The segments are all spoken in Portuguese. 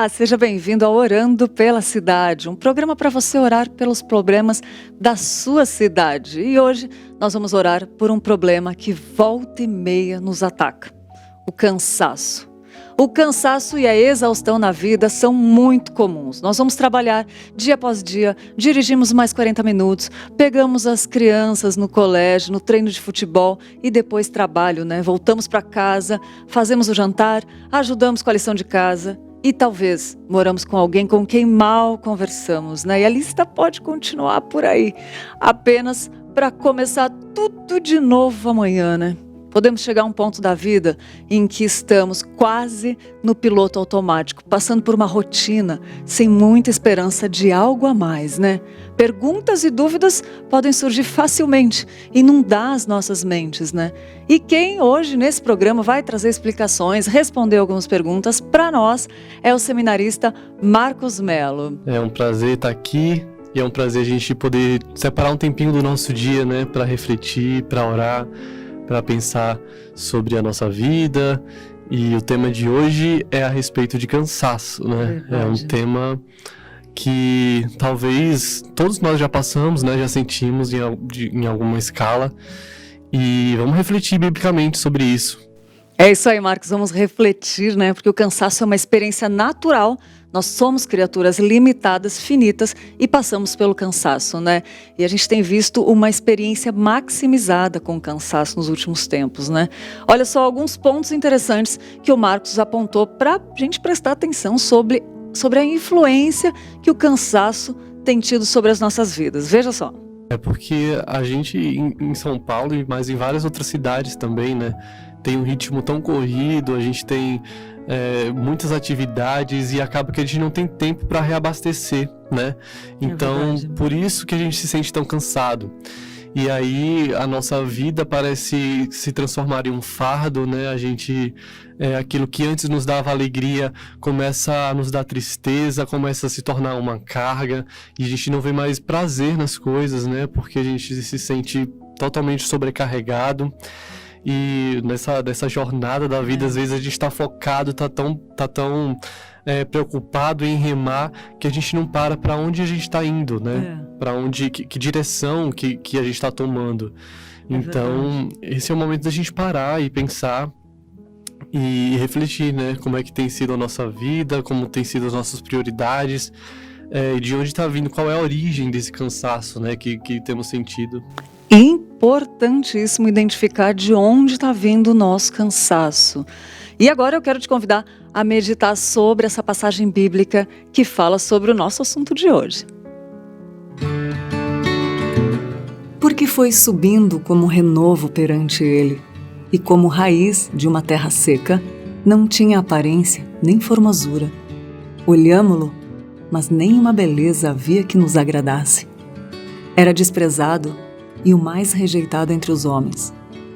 Olá, seja bem-vindo ao Orando pela Cidade, um programa para você orar pelos problemas da sua cidade. E hoje nós vamos orar por um problema que volta e meia nos ataca: o cansaço. O cansaço e a exaustão na vida são muito comuns. Nós vamos trabalhar dia após dia, dirigimos mais 40 minutos, pegamos as crianças no colégio, no treino de futebol e depois trabalho, né? Voltamos para casa, fazemos o jantar, ajudamos com a lição de casa e talvez moramos com alguém com quem mal conversamos, né? E a lista pode continuar por aí, apenas para começar tudo de novo amanhã, né? Podemos chegar a um ponto da vida em que estamos quase no piloto automático, passando por uma rotina sem muita esperança de algo a mais, né? Perguntas e dúvidas podem surgir facilmente, inundar as nossas mentes, né? E quem hoje nesse programa vai trazer explicações, responder algumas perguntas para nós é o seminarista Marcos Melo. É um prazer estar aqui e é um prazer a gente poder separar um tempinho do nosso dia, né? Para refletir, para orar, para pensar sobre a nossa vida. E o tema de hoje é a respeito de cansaço, né? É um tema que talvez todos nós já passamos, né? Já sentimos em alguma escala. E vamos refletir biblicamente sobre isso. É isso aí, Marcos, vamos refletir, né? Porque o cansaço é uma experiência natural. Nós somos criaturas limitadas, finitas e passamos pelo cansaço, né? E a gente tem visto uma experiência maximizada com o cansaço nos últimos tempos, né? Olha só alguns pontos interessantes que o Marcos apontou para a gente prestar atenção sobre a influência que o cansaço tem tido sobre as nossas vidas. Veja só. É porque a gente em São Paulo, mas em várias outras cidades também, né? Tem um ritmo tão corrido, a gente tem muitas atividades e acaba que a gente não tem tempo para reabastecer, né? Então, por isso que a gente se sente tão cansado. E aí a nossa vida parece se transformar em um fardo, né? A gente, aquilo que antes nos dava alegria começa a nos dar tristeza, começa a se tornar uma carga e a gente não vê mais prazer nas coisas, né? Porque a gente se sente totalmente sobrecarregado. E nessa jornada da vida, às vezes a gente está focado, tá tão preocupado em remar que a gente não para onde a gente está indo, né? Para onde, que direção que a gente está tomando. Então, esse é o momento da gente parar e pensar e refletir, né? Como é que tem sido a nossa vida, como tem sido as nossas prioridades, de onde está vindo, qual é a origem desse cansaço, né? Que temos sentido. Importantíssimo identificar de onde está vindo o nosso cansaço. E agora eu quero te convidar a meditar sobre essa passagem bíblica que fala sobre o nosso assunto de hoje. Porque foi subindo como renovo perante ele, e como raiz de uma terra seca, não tinha aparência nem formosura. Olhámo-lo, mas nenhuma beleza havia que nos agradasse. Era desprezado e o mais rejeitado entre os homens,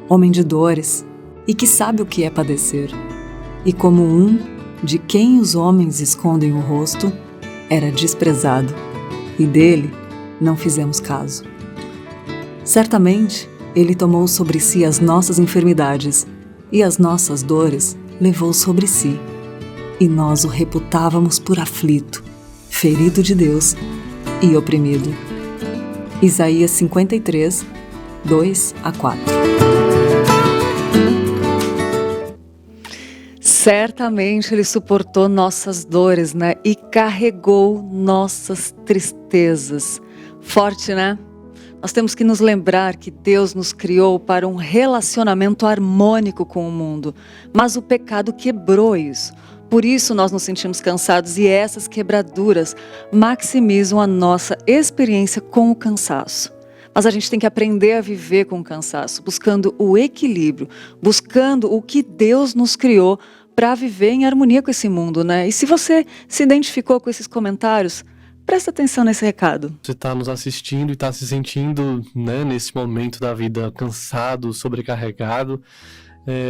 homem de dores, e que sabe o que é padecer. E como um de quem os homens escondem o rosto, era desprezado, e dele não fizemos caso. Certamente, ele tomou sobre si as nossas enfermidades, e as nossas dores levou sobre si. E nós o reputávamos por aflito, ferido de Deus e oprimido. Isaías 53, 2-4. Certamente ele suportou nossas dores, né? E carregou nossas tristezas. Forte, né? Nós temos que nos lembrar que Deus nos criou para um relacionamento harmônico com o mundo, mas o pecado quebrou isso. Por isso nós nos sentimos cansados e essas quebraduras maximizam a nossa experiência com o cansaço. Mas a gente tem que aprender a viver com o cansaço, buscando o equilíbrio, buscando o que Deus nos criou para viver em harmonia com esse mundo, né? E se você se identificou com esses comentários, presta atenção nesse recado. Você está nos assistindo e está se sentindo, né, nesse momento da vida cansado, sobrecarregado.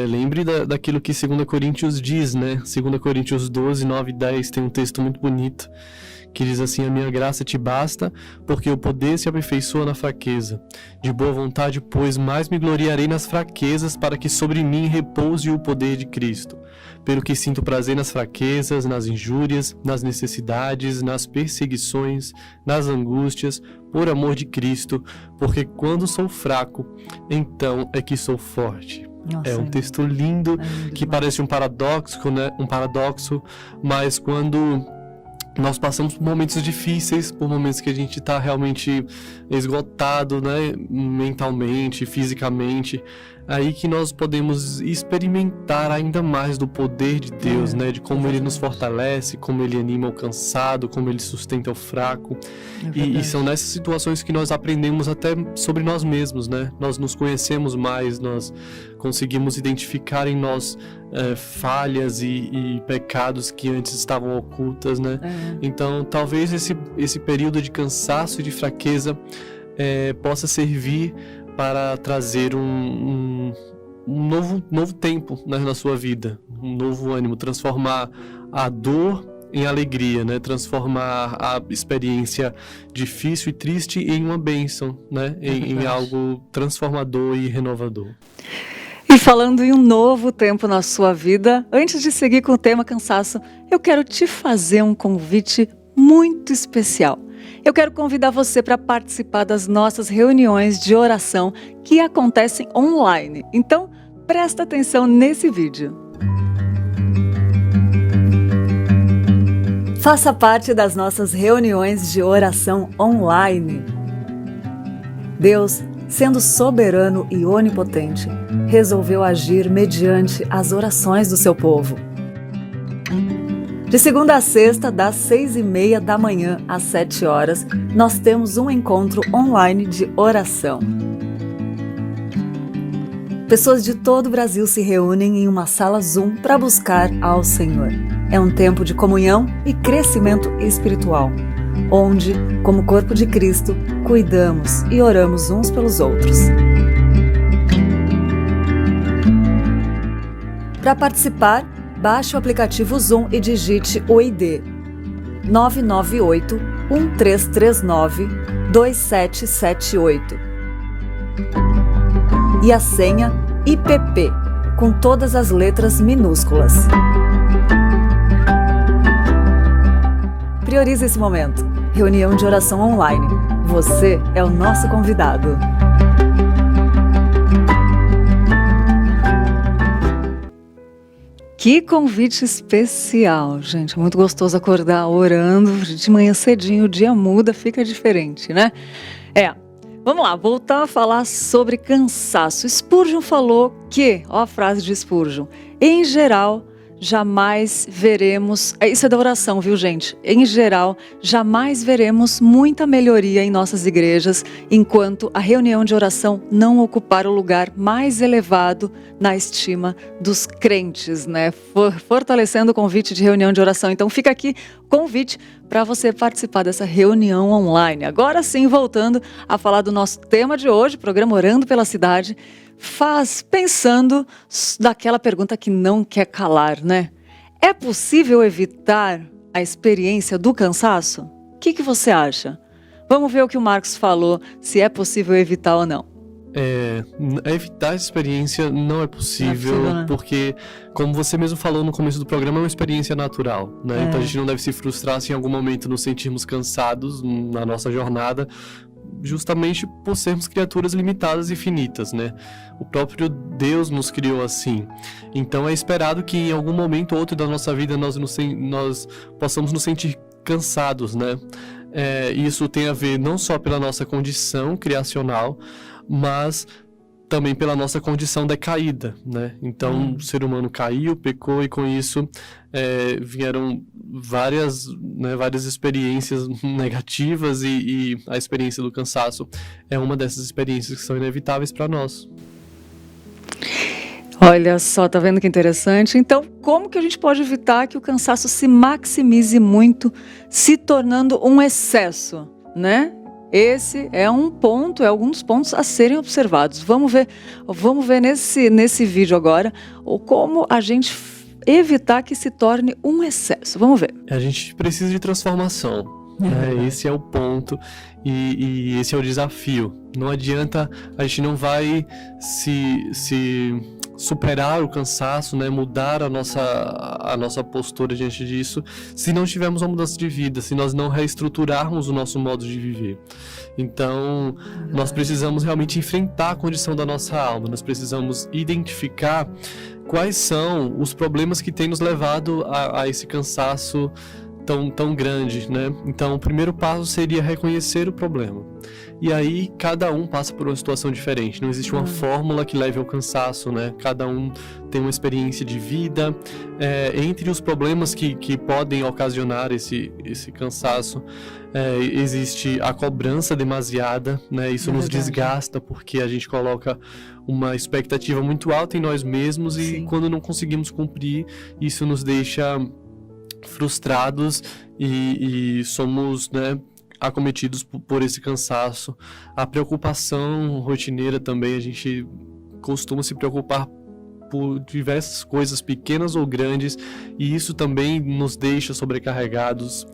Lembre daquilo que 2 Coríntios diz, né? 2 Coríntios 12, 9 e 10 tem um texto muito bonito que diz assim: a minha graça te basta, porque o poder se aperfeiçoa na fraqueza. De boa vontade, pois, mais me gloriarei nas fraquezas, para que sobre mim repouse o poder de Cristo. Pelo que sinto prazer nas fraquezas, nas injúrias, nas necessidades, nas perseguições, nas angústias, por amor de Cristo, porque quando sou fraco, então é que sou forte. Nossa, é um texto lindo, que parece um paradoxo, né? Um paradoxo, mas quando nós passamos por momentos difíceis, por momentos que a gente está realmente esgotado, né? Mentalmente, fisicamente, aí que nós podemos experimentar ainda mais do poder de Deus, né? De como Ele nos fortalece, como Ele anima o cansado, como Ele sustenta o fraco. E são nessas situações que nós aprendemos até sobre nós mesmos, né? Nós nos conhecemos mais, nós conseguimos identificar em nós falhas e pecados que antes estavam ocultas, né? Então, talvez esse período de cansaço e de fraqueza possa servir para trazer um novo tempo, né, na sua vida, um novo ânimo, transformar a dor em alegria, né? Transformar a experiência difícil e triste em uma bênção, né? Em algo transformador e renovador. E falando em um novo tempo na sua vida, antes de seguir com o tema cansaço, eu quero te fazer um convite muito especial. Eu quero convidar você para participar das nossas reuniões de oração que acontecem online. Então, presta atenção nesse vídeo. Faça parte das nossas reuniões de oração online. Deus, sendo soberano e onipotente, resolveu agir mediante as orações do seu povo. De segunda a sexta, das 6:30 da manhã às 7 horas, nós temos um encontro online de oração. Pessoas de todo o Brasil se reúnem em uma sala Zoom para buscar ao Senhor. É um tempo de comunhão e crescimento espiritual, onde, como corpo de Cristo, cuidamos e oramos uns pelos outros. Para participar, baixe o aplicativo Zoom e digite o ID 998-1339-2778 e a senha IPP, com todas as letras minúsculas. Priorize esse momento. Reunião de oração online. Você é o nosso convidado. Que convite especial, gente. Muito gostoso acordar orando. De manhã cedinho, o dia muda, fica diferente, né? Vamos lá, voltar a falar sobre cansaço. Spurgeon falou que, ó a frase de Spurgeon, em geral, jamais veremos, isso é da oração, viu, gente? Em geral, jamais veremos muita melhoria em nossas igrejas enquanto a reunião de oração não ocupar o lugar mais elevado na estima dos crentes, né? Fortalecendo o convite de reunião de oração. Então fica aqui o convite para você participar dessa reunião online. Agora sim, voltando a falar do nosso tema de hoje, programa Orando pela Cidade, pensando daquela pergunta que não quer calar, né? É possível evitar a experiência do cansaço? O que você acha? Vamos ver o que o Marcos falou, se é possível evitar ou não. Evitar a experiência não é possível, né? Porque, como você mesmo falou no começo do programa, é uma experiência natural, né? Então a gente não deve se frustrar se em algum momento nos sentirmos cansados na nossa jornada, justamente por sermos criaturas limitadas e finitas, né? O próprio Deus nos criou assim. Então é esperado que em algum momento ou outro da nossa vida nós possamos nos sentir cansados, né? Isso tem a ver não só pela nossa condição criacional, mas também pela nossa condição decaída, né? Então o ser humano caiu, pecou e com isso vieram várias experiências negativas e a experiência do cansaço é uma dessas experiências que são inevitáveis para nós. Olha só, tá vendo que interessante? Então, como que a gente pode evitar que o cansaço se maximize muito, se tornando um excesso, né? Esse é alguns pontos a serem observados. Vamos ver nesse vídeo agora como a gente evitar que se torne um excesso. Vamos ver. A gente precisa de transformação, Esse é o ponto e esse é o desafio. Não adianta, a gente não vai se superar o cansaço, né, mudar a nossa postura diante disso, se não tivermos uma mudança de vida, se nós não reestruturarmos o nosso modo de viver. Então, nós precisamos realmente enfrentar a condição da nossa alma, nós precisamos identificar quais são os problemas que têm nos levado a esse cansaço tão grande, né? Então, o primeiro passo seria reconhecer o problema. E aí, cada um passa por uma situação diferente. Não existe uma fórmula que leve ao cansaço, né? Cada um tem uma experiência de vida. Entre os problemas que podem ocasionar esse cansaço, existe a cobrança demasiada, né? Isso nos desgasta, porque a gente coloca uma expectativa muito alta em nós mesmos e quando não conseguimos cumprir, isso nos deixa frustrados e somos, né, acometidos por esse cansaço. A preocupação rotineira também, a gente costuma se preocupar por diversas coisas, pequenas ou grandes, e isso também nos deixa sobrecarregados.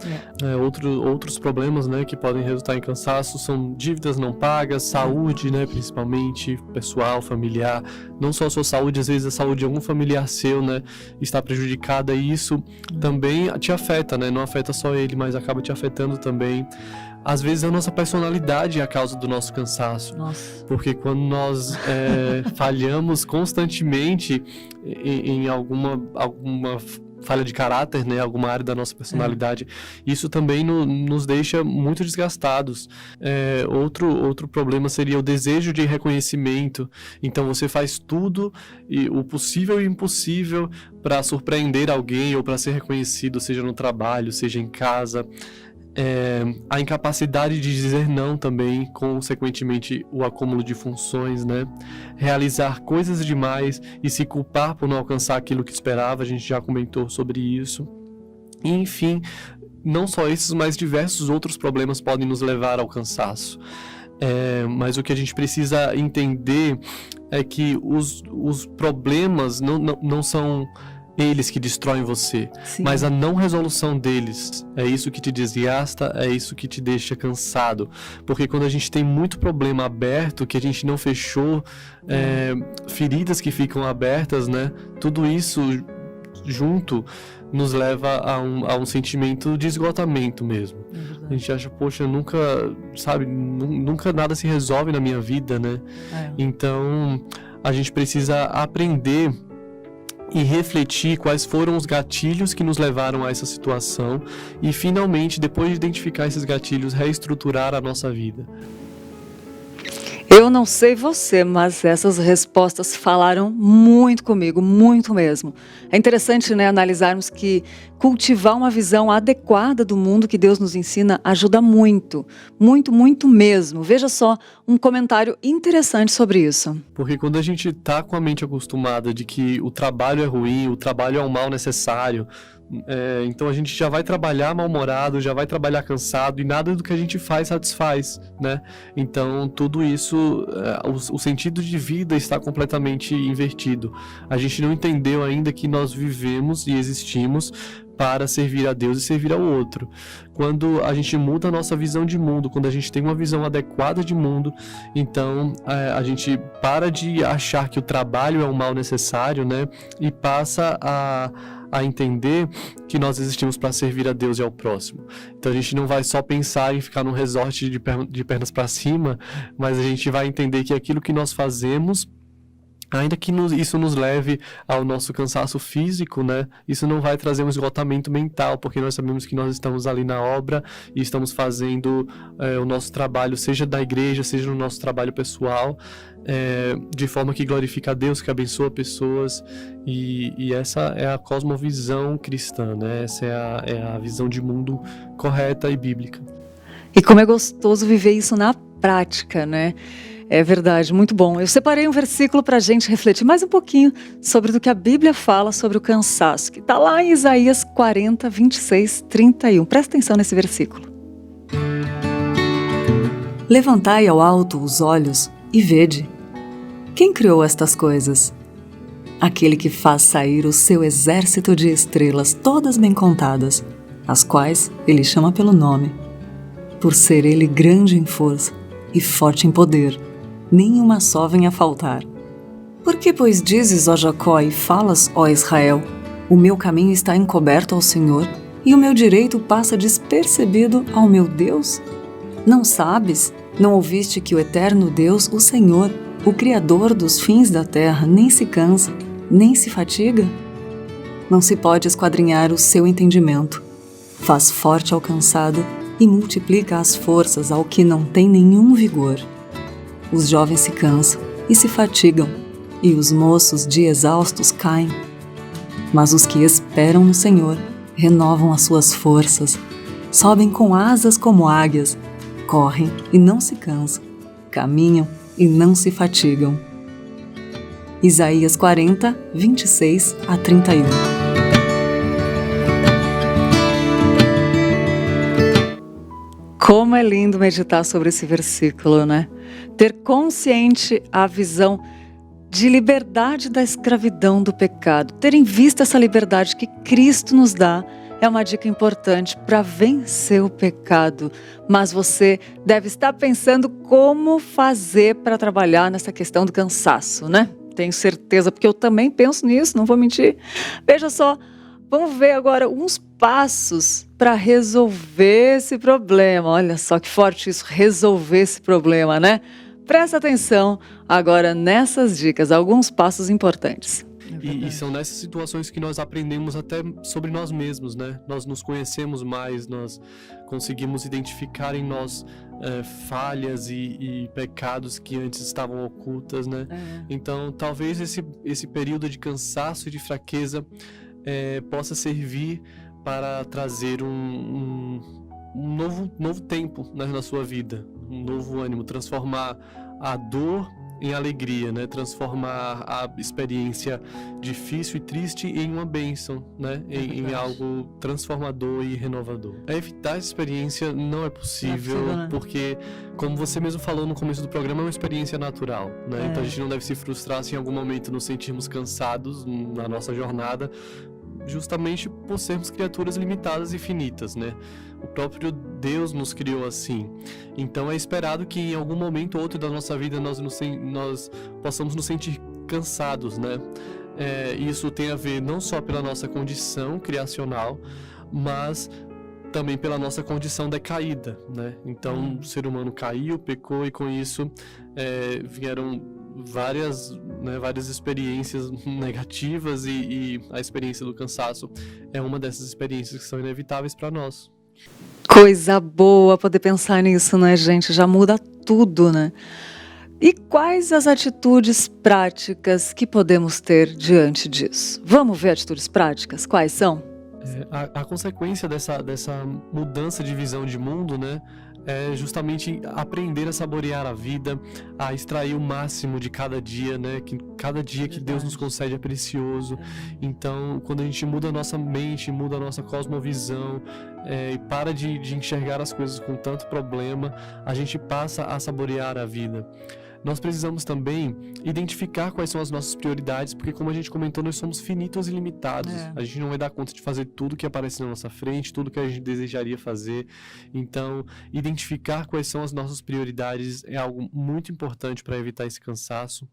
Outros problemas, né, que podem resultar em cansaço são dívidas não pagas, saúde, né, principalmente pessoal, familiar. Não só a sua saúde, às vezes a saúde de algum familiar seu, né, está prejudicada, e isso também te afeta, né, não afeta só ele, mas acaba te afetando também. Às vezes a nossa personalidade é a causa do nosso cansaço. Nossa. Porque quando nós falhamos constantemente em alguma falha de caráter, né, alguma área da nossa personalidade, isso também nos deixa muito desgastados. Outro problema seria o desejo de reconhecimento. Então você faz tudo, o possível e o impossível, para surpreender alguém ou para ser reconhecido, seja no trabalho, seja em casa. A incapacidade de dizer não também, consequentemente o acúmulo de funções, né? Realizar coisas demais e se culpar por não alcançar aquilo que esperava, a gente já comentou sobre isso. E, enfim, não só esses, mas diversos outros problemas podem nos levar ao cansaço. Mas o que a gente precisa entender é que os problemas não são eles que destroem você, mas a não resolução deles é isso que te desgasta, é isso que te deixa cansado, porque quando a gente tem muito problema aberto, que a gente não fechou, feridas que ficam abertas, né, tudo isso junto nos leva a um sentimento de esgotamento mesmo. A gente acha, poxa, nunca nada se resolve na minha vida, né? Então, a gente precisa aprender e refletir quais foram os gatilhos que nos levaram a essa situação e, finalmente, depois de identificar esses gatilhos, reestruturar a nossa vida. Eu não sei você, mas essas respostas falaram muito comigo, muito mesmo. É interessante, né, analisarmos que cultivar uma visão adequada do mundo que Deus nos ensina ajuda muito, muito, muito mesmo. Veja só um comentário interessante sobre isso. Porque quando a gente está com a mente acostumada de que o trabalho é ruim, o trabalho é um mal necessário, então a gente já vai trabalhar mal-humorado, já vai trabalhar cansado e nada do que a gente faz satisfaz, né? Então tudo isso, o sentido de vida está completamente invertido. A gente não entendeu ainda que nós vivemos e existimos para servir a Deus e servir ao outro. Quando a gente muda a nossa visão de mundo, quando a gente tem uma visão adequada de mundo, então a gente para de achar que o trabalho é um mal necessário, né? E passa a entender que nós existimos para servir a Deus e ao próximo. Então a gente não vai só pensar em ficar num resort de pernas para cima, mas a gente vai entender que aquilo que nós fazemos, ainda que isso nos leve ao nosso cansaço físico, né? Isso não vai trazer um esgotamento mental, porque nós sabemos que nós estamos ali na obra e estamos fazendo o nosso trabalho, seja da igreja, seja no nosso trabalho pessoal, de forma que glorifica a Deus, que abençoa pessoas, e essa é a cosmovisão cristã, né? Essa é a visão de mundo correta e bíblica. E como é gostoso viver isso na prática, né? É verdade, muito bom. Eu separei um versículo para a gente refletir mais um pouquinho sobre o que a Bíblia fala sobre o cansaço, que está lá em Isaías 40, 26, 31. Presta atenção nesse versículo. Levantai ao alto os olhos e vede. Quem criou estas coisas? Aquele que faz sair o seu exército de estrelas, todas bem contadas, as quais ele chama pelo nome, por ser ele grande em força e forte em poder, nenhuma só vem a faltar. Por que, pois, dizes, ó Jacó, e falas, ó Israel, o meu caminho está encoberto ao Senhor, e o meu direito passa despercebido ao meu Deus? Não sabes, não ouviste que o eterno Deus, o Senhor, o Criador dos fins da terra, nem se cansa, nem se fatiga? Não se pode esquadrinhar o seu entendimento. Faz forte ao cansado e multiplica as forças ao que não tem nenhum vigor. Os jovens se cansam e se fatigam, e os moços de exaustos caem. Mas os que esperam no Senhor renovam as suas forças, sobem com asas como águias, correm e não se cansam, caminham e não se fatigam. Isaías 40, 26 a 31. Como é lindo meditar sobre esse versículo, né? Ter consciente a visão de liberdade da escravidão do pecado. Ter em vista essa liberdade que Cristo nos dá é uma dica importante para vencer o pecado. Mas você deve estar pensando como fazer para trabalhar nessa questão do cansaço, né? Tenho certeza, porque eu também penso nisso, não vou mentir. Veja só, vamos ver agora uns passos para resolver esse problema. Olha só que forte isso, resolver esse problema, né? Presta atenção agora nessas dicas, alguns passos importantes. E são nessas situações que nós aprendemos até sobre nós mesmos, né? Nós nos conhecemos mais, nós conseguimos identificar em nós falhas e pecados que antes estavam ocultas, né? Então, talvez esse período de cansaço e de fraqueza possa servir para trazer um novo tempo, né, na sua vida, um novo ânimo, transformar a dor em alegria, né? Transformar a experiência difícil e triste em uma bênção, né? Em algo transformador e renovador. Evitar essa experiência não é possível, né? Porque, como você mesmo falou no começo do programa, é uma experiência natural, né? Então a gente não deve se frustrar se em algum momento nos sentirmos cansados na nossa jornada, justamente por sermos criaturas limitadas e finitas, né? O próprio Deus nos criou assim. Então é esperado que em algum momento ou outro da nossa vida nós possamos nos sentir cansados, né? Isso tem a ver não só pela nossa condição criacional, mas também pela nossa condição decaída, né? Então o ser humano caiu, pecou e com isso vieram várias experiências negativas e a experiência do cansaço é uma dessas experiências que são inevitáveis para nós. Coisa boa poder pensar nisso, né, gente? Já muda tudo, né? E quais as atitudes práticas que podemos ter diante disso? Vamos ver atitudes práticas? Quais são? A consequência dessa mudança de visão de mundo, né, é justamente aprender a saborear a vida, a extrair o máximo de cada dia, né? Que cada dia que Deus nos concede é precioso. Então, quando a gente muda a nossa mente, muda a nossa cosmovisão, e para de enxergar as coisas com tanto problema, a gente passa a saborear a vida. Nós precisamos também identificar quais são as nossas prioridades, porque como a gente comentou, nós somos finitos e limitados. A gente não vai dar conta de fazer tudo que aparece na nossa frente, tudo que a gente desejaria fazer. Então, identificar quais são as nossas prioridades é algo muito importante para evitar esse cansaço.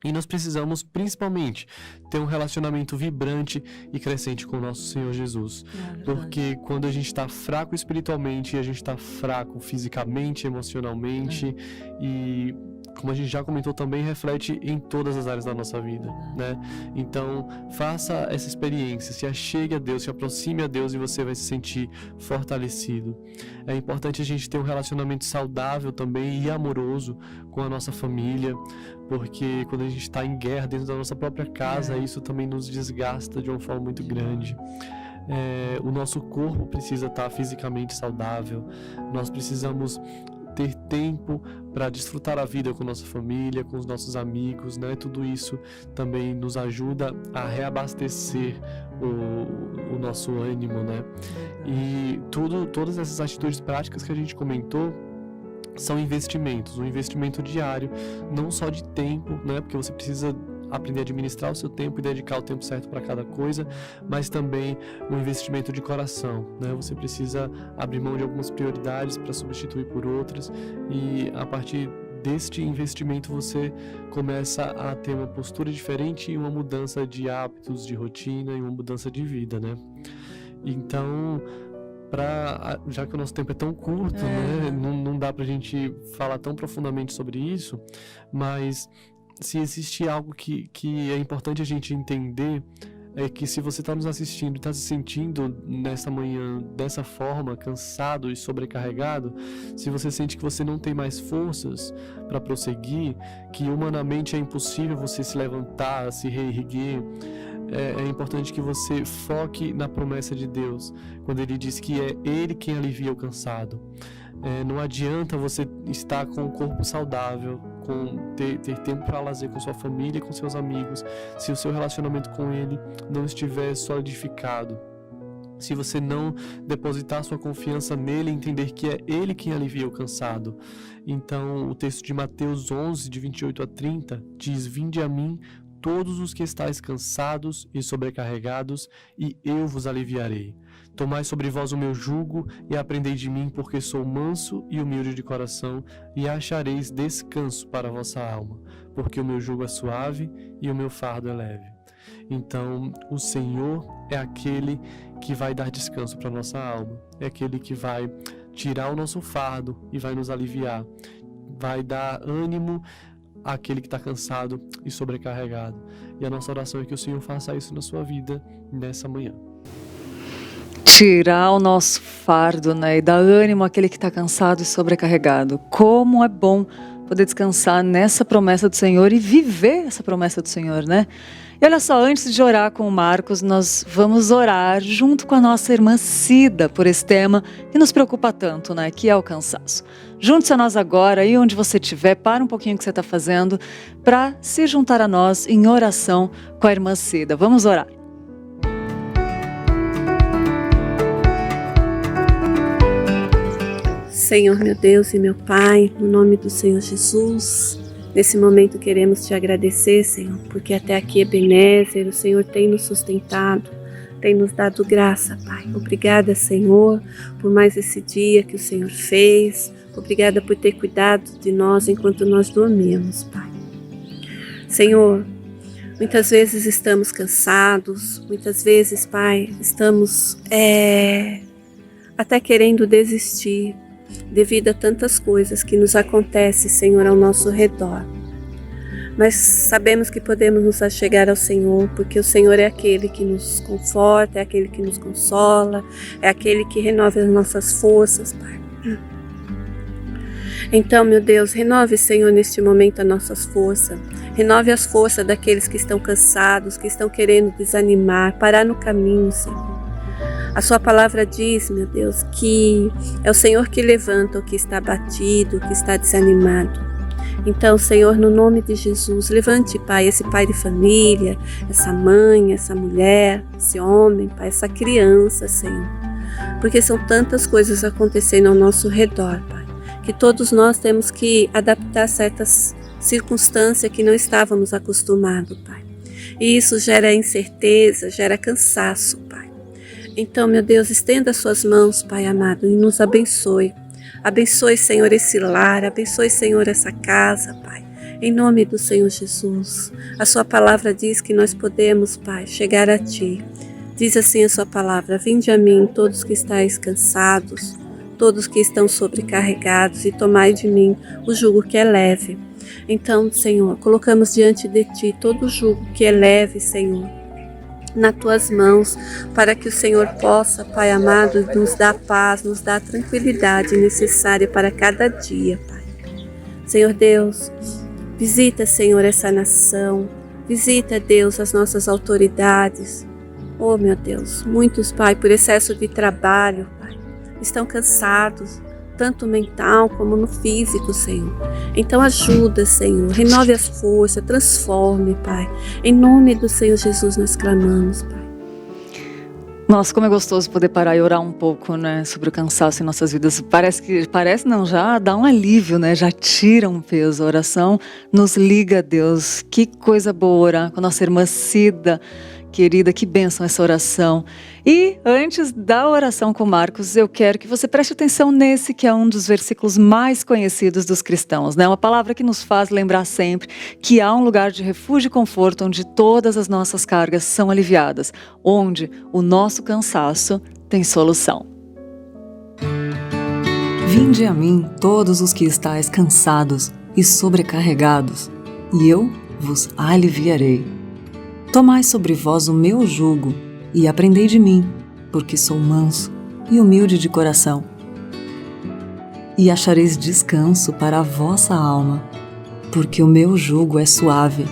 E nós precisamos, principalmente, ter um relacionamento vibrante e crescente com o nosso Senhor Jesus. Porque quando a gente está fraco espiritualmente, a gente está fraco fisicamente, emocionalmente e, como a gente já comentou também, reflete em todas as áreas da nossa vida, né? Então, faça essa experiência, se achegue a Deus, se aproxime a Deus e você vai se sentir fortalecido. É importante a gente ter um relacionamento saudável também e amoroso com a nossa família, porque quando a gente está em guerra dentro da nossa própria casa, isso também nos desgasta de uma forma muito grande. O nosso corpo precisa estar fisicamente saudável, nós precisamos ter tempo para desfrutar a vida com nossa família, com os nossos amigos, né? Tudo isso também nos ajuda a reabastecer o nosso ânimo, né? E todas essas atitudes práticas que a gente comentou são investimentos, um investimento diário, não só de tempo, né? Porque você precisa aprender a administrar o seu tempo e dedicar o tempo certo para cada coisa, mas também um investimento de coração, né? Você precisa abrir mão de algumas prioridades para substituir por outras, e a partir deste investimento você começa a ter uma postura diferente e uma mudança de hábitos, de rotina e uma mudança de vida, né? Então, já que o nosso tempo é tão curto, né? Não dá pra gente falar tão profundamente sobre isso, mas se existe algo que é importante a gente entender, é que se você está nos assistindo e está se sentindo nessa manhã dessa forma, cansado e sobrecarregado, se você sente que você não tem mais forças para prosseguir, que humanamente é impossível você se levantar, se reerguer, é importante que você foque na promessa de Deus, quando Ele diz que é Ele quem alivia o cansado. Não adianta você estar com o corpo saudável, ter tempo para lazer com sua família e com seus amigos, se o seu relacionamento com Ele não estiver solidificado. Se você não depositar sua confiança nele e entender que é Ele quem alivia o cansado. Então, o texto de Mateus 11, de 28 a 30, diz: Vinde a mim, todos os que estáis cansados e sobrecarregados, e eu vos aliviarei. Tomai sobre vós o meu jugo e aprendei de mim, porque sou manso e humilde de coração, e achareis descanso para a vossa alma, porque o meu jugo é suave e o meu fardo é leve. Então, o Senhor é aquele que vai dar descanso para a nossa alma, é aquele que vai tirar o nosso fardo e vai nos aliviar, vai dar ânimo àquele que está cansado e sobrecarregado. E a nossa oração é que o Senhor faça isso na sua vida nessa manhã. Tirar o nosso fardo, né, e dar ânimo àquele que está cansado e sobrecarregado. Como é bom poder descansar nessa promessa do Senhor e viver essa promessa do Senhor, né? E olha só, antes de orar com o Marcos, nós vamos orar junto com a nossa irmã Cida por esse tema que nos preocupa tanto, né, que é o cansaço. Junte-se a nós agora, aí onde você estiver, para um pouquinho o que você está fazendo, para se juntar a nós em oração com a irmã Cida. Vamos orar. Senhor, meu Deus e meu Pai, no nome do Senhor Jesus, nesse momento queremos te agradecer, Senhor, porque até aqui, Ebenezer, o Senhor tem nos sustentado, tem nos dado graça, Pai. Obrigada, Senhor, por mais esse dia que o Senhor fez. Obrigada por ter cuidado de nós enquanto nós dormíamos, Pai. Senhor, muitas vezes estamos cansados, muitas vezes, Pai, estamos até querendo desistir, devido a tantas coisas que nos acontecem, Senhor, ao nosso redor. Mas sabemos que podemos nos achegar ao Senhor, porque o Senhor é aquele que nos conforta, é aquele que nos consola, é aquele que renova as nossas forças, Pai. Então, meu Deus, renove, Senhor, neste momento as nossas forças. Renove as forças daqueles que estão cansados, que estão querendo desanimar, parar no caminho, Senhor. A sua palavra diz, meu Deus, que é o Senhor que levanta o que está abatido, o que está desanimado. Então, Senhor, no nome de Jesus, levante, Pai, esse pai de família, essa mãe, essa mulher, esse homem, Pai, essa criança, Senhor. Porque são tantas coisas acontecendo ao nosso redor, Pai, que todos nós temos que adaptar certas circunstâncias que não estávamos acostumados, Pai. E isso gera incerteza, gera cansaço, Pai. Então, meu Deus, estenda as suas mãos, Pai amado, e nos abençoe. Abençoe, Senhor, esse lar, abençoe, Senhor, essa casa, Pai. Em nome do Senhor Jesus. A sua palavra diz que nós podemos, Pai, chegar a Ti. Diz assim a sua palavra: Vinde a mim, todos que estáis cansados, todos que estão sobrecarregados, e tomai de mim o jugo que é leve. Então, Senhor, colocamos diante de Ti todo o jugo que é leve, Senhor, nas tuas mãos, para que o Senhor possa, Pai amado, nos dar paz, nos dar a tranquilidade necessária para cada dia, Pai. Senhor Deus, visita, Senhor, essa nação, visita, Deus, as nossas autoridades. Oh, meu Deus, muitos, Pai, por excesso de trabalho, Pai, estão cansados, tanto mental como no físico, Senhor. Então ajuda, Senhor, renove as forças, transforme, Pai. Em nome do Senhor Jesus nós clamamos, Pai. Nossa, como é gostoso poder parar e orar um pouco, né, sobre o cansaço em nossas vidas. Parece não, já dá um alívio, né, já tira um peso. A oração nos liga a Deus. Que coisa boa orar com a nossa irmã Cida. Querida, que bênção essa oração. E antes da oração com Marcos, eu quero que você preste atenção nesse que é um dos versículos mais conhecidos dos cristãos, né? Uma palavra que nos faz lembrar sempre que há um lugar de refúgio e conforto onde todas as nossas cargas são aliviadas, onde o nosso cansaço tem solução. Vinde a mim todos os que estáis cansados e sobrecarregados, e eu vos aliviarei. Tomai sobre vós o meu jugo e aprendei de mim, porque sou manso e humilde de coração. E achareis descanso para a vossa alma, porque o meu jugo é suave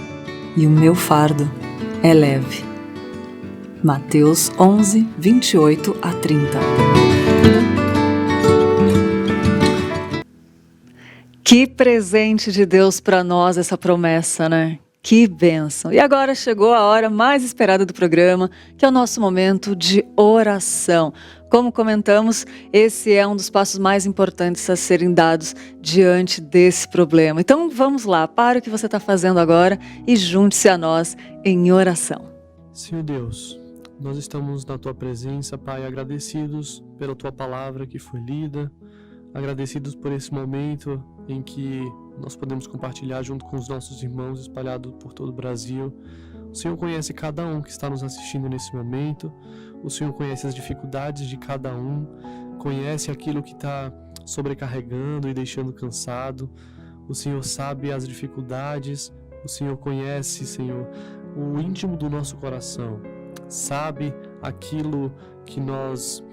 e o meu fardo é leve. Mateus 11, 28 a 30. Que presente de Deus para nós essa promessa, né? Que bênção! E agora chegou a hora mais esperada do programa, que é o nosso momento de oração. Como comentamos, esse é um dos passos mais importantes a serem dados diante desse problema. Então vamos lá, para o que você está fazendo agora e junte-se a nós em oração. Senhor Deus, nós estamos na Tua presença, Pai, agradecidos pela Tua palavra que foi lida, agradecidos por esse momento em que nós podemos compartilhar junto com os nossos irmãos espalhados por todo o Brasil. O Senhor conhece cada um que está nos assistindo nesse momento, o Senhor conhece as dificuldades de cada um, conhece aquilo que está sobrecarregando e deixando cansado, o Senhor sabe as dificuldades, o Senhor conhece, Senhor, o íntimo do nosso coração, sabe aquilo que nós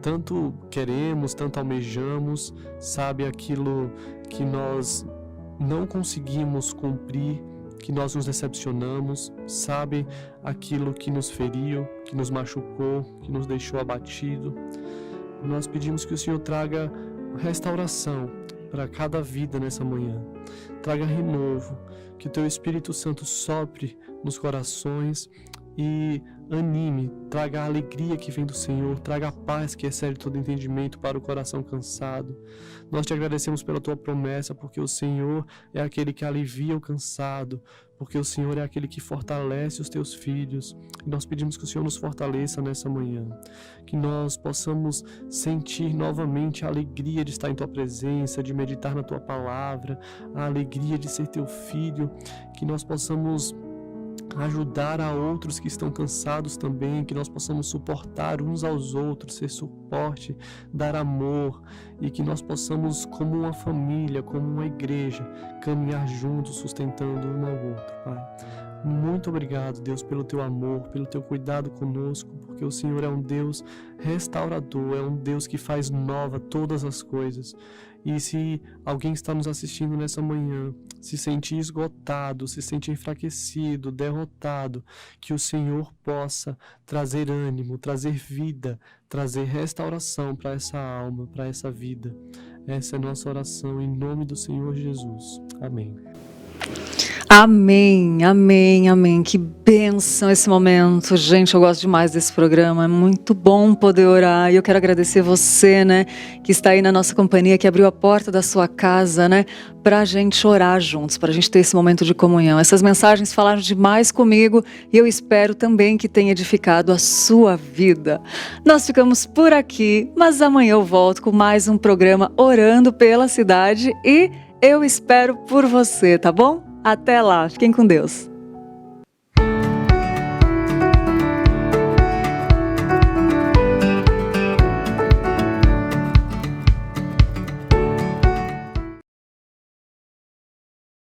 tanto queremos, tanto almejamos, sabe aquilo que nós não conseguimos cumprir, que nós nos decepcionamos, sabe aquilo que nos feriu, que nos machucou, que nos deixou abatido. Nós pedimos que o Senhor traga restauração para cada vida nessa manhã, traga renovo, que o Teu Espírito Santo sopre nos corações e anime, traga a alegria que vem do Senhor, traga a paz que excede todo entendimento para o coração cansado. Nós te agradecemos pela Tua promessa, porque o Senhor é aquele que alivia o cansado, porque o Senhor é aquele que fortalece os Teus filhos. E nós pedimos que o Senhor nos fortaleça nessa manhã, que nós possamos sentir novamente a alegria de estar em Tua presença, de meditar na Tua palavra, a alegria de ser Teu filho, que nós possamos ajudar a outros que estão cansados também, que nós possamos suportar uns aos outros, ser suporte, dar amor, e que nós possamos, como uma família, como uma igreja, caminhar juntos, sustentando um ao outro, Pai. Muito obrigado, Deus, pelo Teu amor, pelo Teu cuidado conosco, porque o Senhor é um Deus restaurador, é um Deus que faz nova todas as coisas. E se alguém está nos assistindo nessa manhã, se sentir esgotado, se sentir enfraquecido, derrotado, que o Senhor possa trazer ânimo, trazer vida, trazer restauração para essa alma, para essa vida. Essa é a nossa oração em nome do Senhor Jesus. Amém. Amém, amém, amém. Que bênção esse momento. Gente, eu gosto demais desse programa. É muito bom poder orar. E eu quero agradecer você, né, que está aí na nossa companhia, que abriu a porta da sua casa, né, pra gente orar juntos, pra gente ter esse momento de comunhão. Essas mensagens falaram demais comigo e eu espero também que tenha edificado a sua vida. Nós ficamos por aqui, mas amanhã eu volto com mais um programa Orando pela Cidade e eu espero por você, tá bom? Até lá, fiquem com Deus.